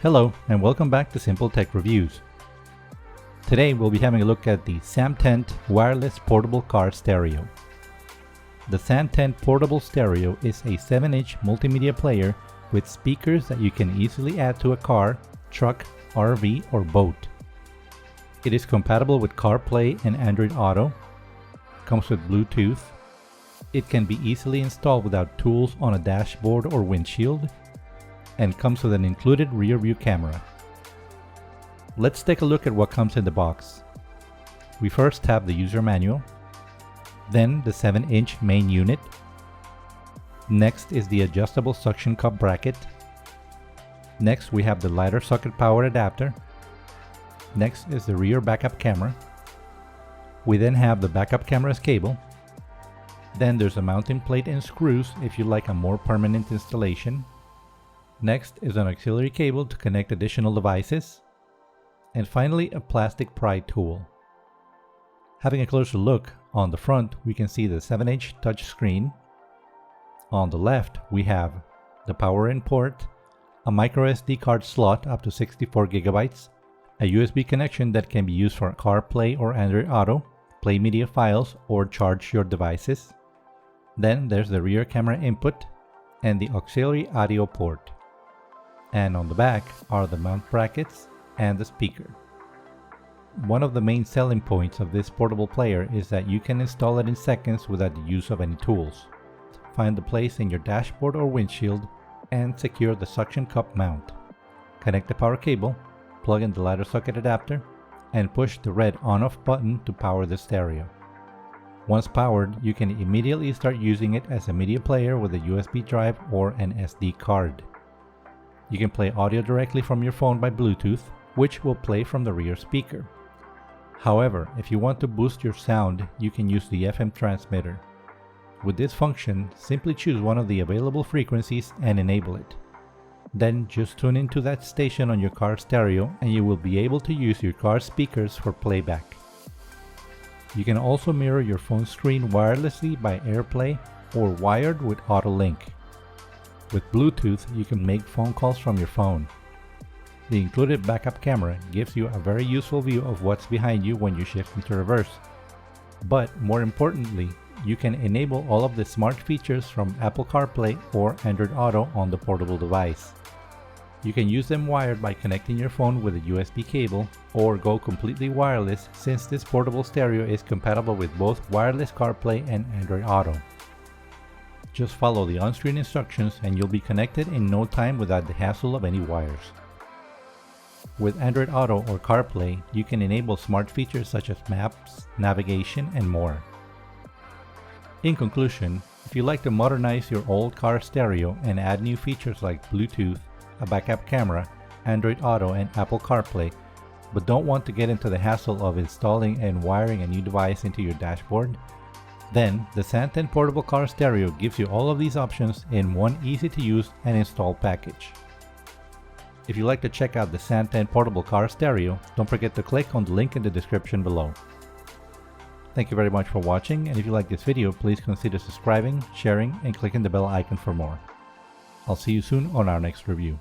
Hello and welcome back to Simple Tech Reviews. Today we'll be having a look at the Samptent wireless portable car stereo. The Samptent portable stereo is a 7-inch multimedia player with speakers that you can easily add to a car, truck, RV, or boat. It is compatible with Carplay and Android Auto, comes with Bluetooth, it can be easily installed without tools on a dashboard or windshield, and comes with an included rear view camera. Let's take a look at what comes in the box. We first have the user manual, then the 7-inch main unit. Next is the adjustable suction cup bracket. Next we have the ladder socket power adapter. Next is the rear backup camera. We then have the backup camera's cable. Then there's a mounting plate and screws if you like a more permanent installation. Next is an auxiliary cable to connect additional devices. And finally, a plastic pry tool. Having a closer look, on the front we can see the 7-inch touch screen. On the left we have the power in port, a micro SD card slot up to 64 GB, a USB connection that can be used for CarPlay or Android Auto, play media files, or charge your devices. Then there's the rear camera input and the auxiliary audio port. And on the back are the mount brackets and the speaker. One of the main selling points of this portable player is that you can install it in seconds without the use of any tools. Find the place in your dashboard or windshield and secure the suction cup mount. Connect the power cable, plug in the ladder socket adapter, and push the red on-off button to power the stereo. Once powered, you can immediately start using it as a media player with a USB drive or an SD card. You can play audio directly from your phone by Bluetooth, which will play from the rear speaker. However, if you want to boost your sound, you can use the FM transmitter. With this function, simply choose one of the available frequencies and enable it. Then just tune into that station on your car stereo and you will be able to use your car speakers for playback. You can also mirror your phone screen wirelessly by AirPlay or wired with AutoLink. With Bluetooth, you can make phone calls from your phone. The included backup camera gives you a very useful view of what's behind you when you shift into reverse. But more importantly, you can enable all of the smart features from Apple CarPlay or Android Auto on the portable device. You can use them wired by connecting your phone with a USB cable or go completely wireless since this portable stereo is compatible with both wireless CarPlay and Android Auto. Just follow the on-screen instructions and you'll be connected in no time without the hassle of any wires. With Android Auto or CarPlay, you can enable smart features such as maps, navigation, and more. In conclusion, if you like to modernize your old car stereo and add new features like Bluetooth, a backup camera, Android Auto, and Apple CarPlay, but don't want to get into the hassle of installing and wiring a new device into your dashboard, then the Samptent portable car stereo gives you all of these options in one easy-to-use and install package. If you'd like to check out the Samptent portable car stereo, don't forget to click on the link in the description below. Thank you very much for watching, and if you like this video, please consider subscribing, sharing, and clicking the bell icon for more. I'll see you soon on our next review.